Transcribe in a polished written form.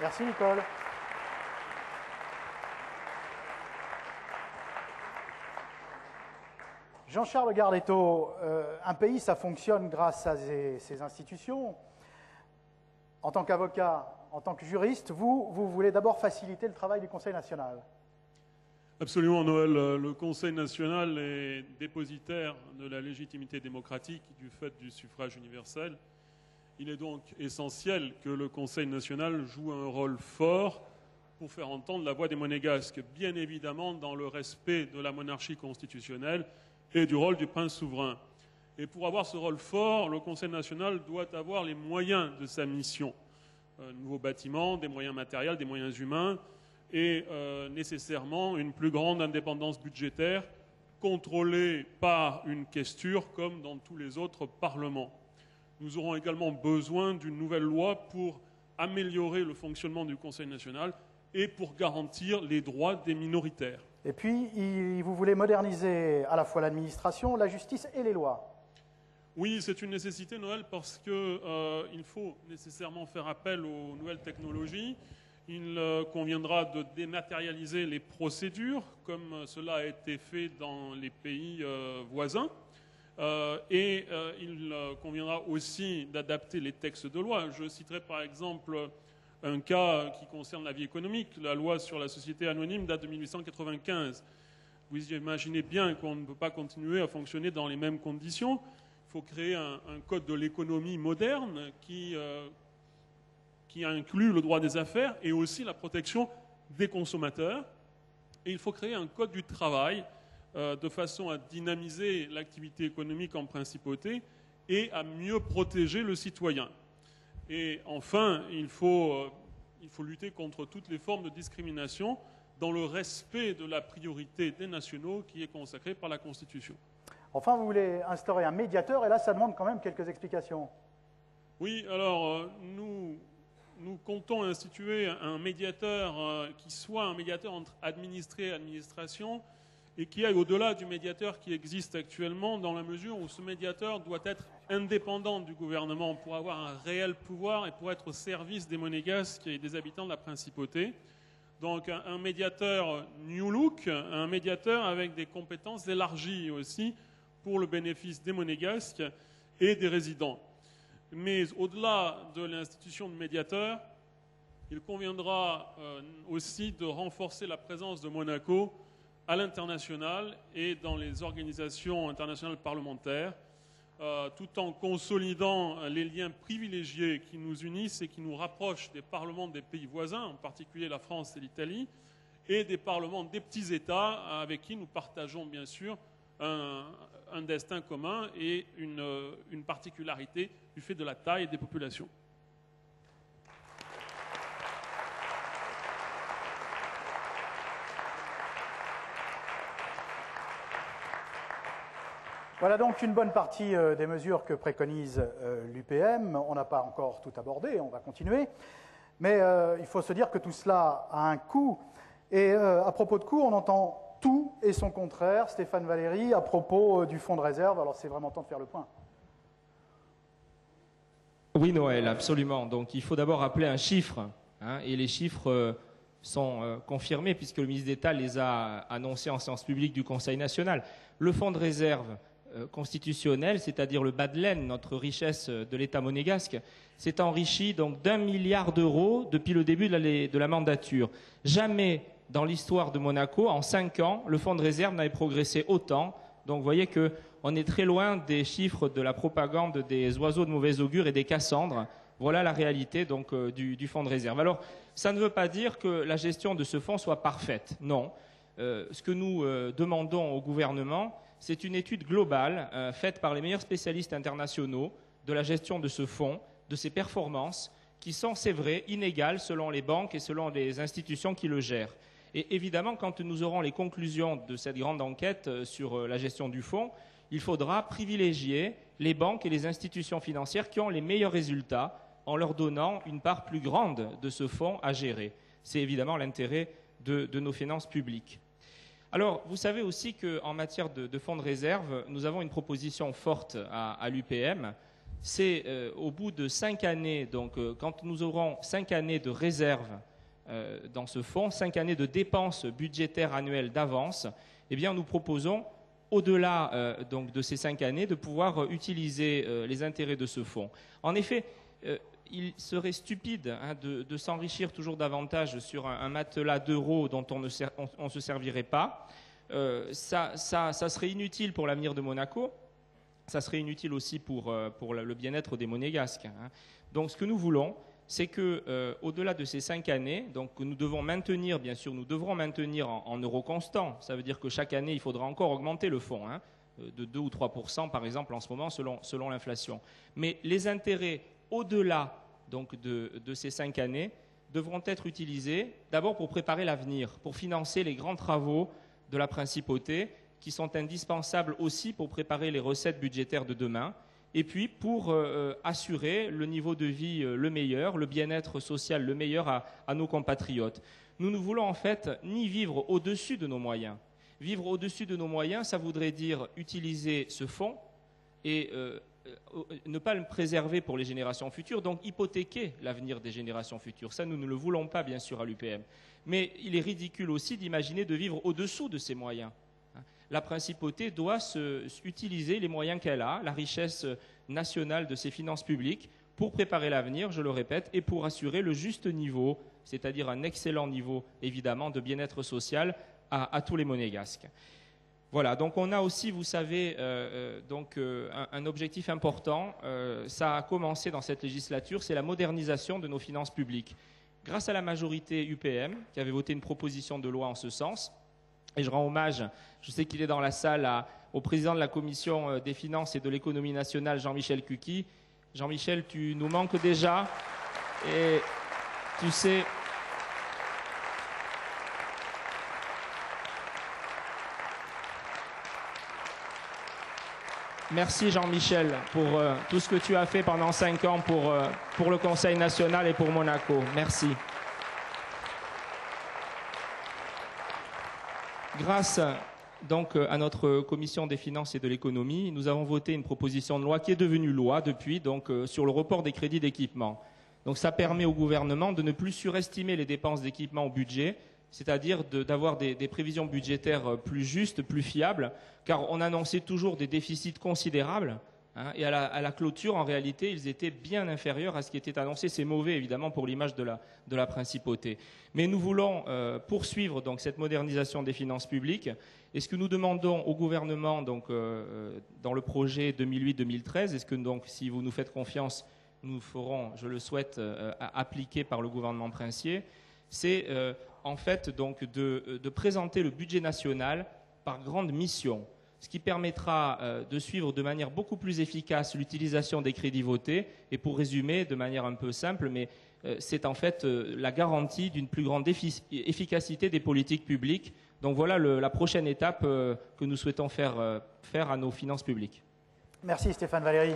Merci Nicole. Jean-Charles Gardetto, un pays, ça fonctionne grâce à ses institutions. En tant qu'avocat, en tant que juriste, vous voulez d'abord faciliter le travail du Conseil national. Absolument, Noël. Le Conseil national est dépositaire de la légitimité démocratique du fait du suffrage universel. Il est donc essentiel que le Conseil national joue un rôle fort pour faire entendre la voix des Monégasques, bien évidemment dans le respect de la monarchie constitutionnelle et du rôle du prince souverain. Et pour avoir ce rôle fort, le Conseil national doit avoir les moyens de sa mission. Un nouveau bâtiment, des moyens matériels, des moyens humains et nécessairement une plus grande indépendance budgétaire contrôlée par une questure comme dans tous les autres parlements. Nous aurons également besoin d'une nouvelle loi pour améliorer le fonctionnement du Conseil national et pour garantir les droits des minoritaires. Et puis, vous voulez moderniser à la fois l'administration, la justice et les lois. Oui, c'est une nécessité, Noël, parce qu'il faut nécessairement faire appel aux nouvelles technologies. Il conviendra de dématérialiser les procédures, comme cela a été fait dans les pays voisins. Il conviendra aussi d'adapter les textes de loi. Je citerai par exemple un cas qui concerne la vie économique. La loi sur la société anonyme date de 1895. Vous imaginez bien qu'on ne peut pas continuer à fonctionner dans les mêmes conditions. Il faut créer un code de l'économie moderne qui inclut le droit des affaires et aussi la protection des consommateurs. Et il faut créer un code du travail de façon à dynamiser l'activité économique en principauté et à mieux protéger le citoyen. Et enfin, il faut lutter contre toutes les formes de discrimination dans le respect de la priorité des nationaux qui est consacrée par la Constitution. Enfin, vous voulez instaurer un médiateur, et là, ça demande quand même quelques explications. Oui, alors, nous comptons instituer un médiateur qui soit un médiateur entre administré et administration, et qui aille au-delà du médiateur qui existe actuellement, dans la mesure où ce médiateur doit être indépendant du gouvernement pour avoir un réel pouvoir et pour être au service des Monégasques et des habitants de la principauté. Donc un médiateur New Look, un médiateur avec des compétences élargies aussi pour le bénéfice des Monégasques et des résidents. Mais au-delà de l'institution de médiateur, il conviendra aussi de renforcer la présence de Monaco à l'international et dans les organisations internationales parlementaires, tout en consolidant les liens privilégiés qui nous unissent et qui nous rapprochent des parlements des pays voisins, en particulier la France et l'Italie, et des parlements des petits États avec qui nous partageons bien sûr un destin commun et une particularité du fait de la taille des populations. Voilà donc une bonne partie des mesures que préconise l'UPM. On n'a pas encore tout abordé, on va continuer. Mais il faut se dire que tout cela a un coût. Et à propos de coût, on entend tout et son contraire. Stéphane Valéry, à propos du fonds de réserve, alors c'est vraiment temps de faire le point. Oui, Noël, absolument. Donc il faut d'abord rappeler un chiffre. Et les chiffres sont confirmés puisque le ministre d'État les a annoncés en séance publique du Conseil national. Le fonds de réserve constitutionnel, c'est-à-dire le bas de laine, notre richesse de l'État monégasque, s'est enrichi donc d'1 milliard d'euros depuis le début de la mandature. Jamais dans l'histoire de Monaco, en 5 ans, le fonds de réserve n'avait progressé autant. Donc vous voyez qu'on est très loin des chiffres de la propagande des oiseaux de mauvais augure et des Cassandres. Voilà la réalité donc du fonds de réserve. Alors, ça ne veut pas dire que la gestion de ce fonds soit parfaite. Non. Ce que nous demandons au gouvernement, c'est une étude globale faite par les meilleurs spécialistes internationaux de la gestion de ce fonds, de ses performances, qui sont, c'est vrai, inégales selon les banques et selon les institutions qui le gèrent. Et évidemment, quand nous aurons les conclusions de cette grande enquête sur la gestion du fonds, il faudra privilégier les banques et les institutions financières qui ont les meilleurs résultats en leur donnant une part plus grande de ce fonds à gérer. C'est évidemment l'intérêt de nos finances publiques. Alors, vous savez aussi qu'en matière de fonds de réserve, nous avons une proposition forte à l'UPM. c'est au bout de 5 années, donc quand nous aurons 5 années de réserve dans ce fonds, 5 années de dépenses budgétaires annuelles d'avance, eh bien nous proposons, au-delà donc de ces 5 années, de pouvoir utiliser les intérêts de ce fonds. En effet, il serait stupide de s'enrichir toujours davantage sur un matelas d'euros dont on ne se servirait pas. Ça serait inutile pour l'avenir de Monaco. Ça serait inutile aussi pour le bien-être des Monégasques. Donc ce que nous voulons, c'est que au-delà de ces 5 années, donc nous devons maintenir, bien sûr, nous devrons maintenir en euros constants. Ça veut dire que chaque année, il faudra encore augmenter le fonds, de 2 ou 3% par exemple en ce moment selon l'inflation. Mais les intérêts au-delà donc de ces 5 années devront être utilisés d'abord pour préparer l'avenir, pour financer les grands travaux de la principauté qui sont indispensables aussi pour préparer les recettes budgétaires de demain, et puis pour assurer le niveau de vie le meilleur, le bien-être social le meilleur à nos compatriotes. Nous ne voulons en fait ni vivre au-dessus de nos moyens. Vivre au-dessus de nos moyens, ça voudrait dire utiliser ce fonds et ne pas le préserver pour les générations futures, donc hypothéquer l'avenir des générations futures. Ça, nous ne le voulons pas, bien sûr, à l'UPM. Mais il est ridicule aussi d'imaginer de vivre au-dessous de ces moyens. La principauté doit utiliser les moyens qu'elle a, la richesse nationale de ses finances publiques, pour préparer l'avenir, je le répète, et pour assurer le juste niveau, c'est-à-dire un excellent niveau, évidemment, de bien-être social à tous les Monégasques. Voilà, donc on a aussi, vous savez, un objectif important. Ça a commencé dans cette législature, c'est la modernisation de nos finances publiques. Grâce à la majorité UPM, qui avait voté une proposition de loi en ce sens, et je rends hommage, je sais qu'il est dans la salle, au président de la Commission des finances et de l'économie nationale, Jean-Michel Cuqui. Jean-Michel, tu nous manques déjà, et tu sais... Merci Jean-Michel pour tout ce que tu as fait pendant 5 ans pour le Conseil national et pour Monaco. Merci. Grâce donc à notre commission des finances et de l'économie, nous avons voté une proposition de loi qui est devenue loi depuis, donc sur le report des crédits d'équipement. Donc ça permet au gouvernement de ne plus surestimer les dépenses d'équipement au budget, c'est-à-dire d'avoir des prévisions budgétaires plus justes, plus fiables, car on annonçait toujours des déficits considérables, et à la clôture, en réalité, ils étaient bien inférieurs à ce qui était annoncé. C'est mauvais, évidemment, pour l'image de la principauté. Mais nous voulons poursuivre donc, cette modernisation des finances publiques, et ce que nous demandons au gouvernement donc, dans le projet 2008-2013, est-ce que donc, si vous nous faites confiance, nous ferons, je le souhaite, appliquer par le gouvernement princier, c'est en fait donc de présenter le budget national par grande mission, ce qui permettra de suivre de manière beaucoup plus efficace l'utilisation des crédits votés. Et pour résumer de manière un peu simple, mais c'est en fait la garantie d'une plus grande efficacité des politiques publiques. Donc voilà la prochaine étape que nous souhaitons faire à nos finances publiques. Merci Stéphane Valéry.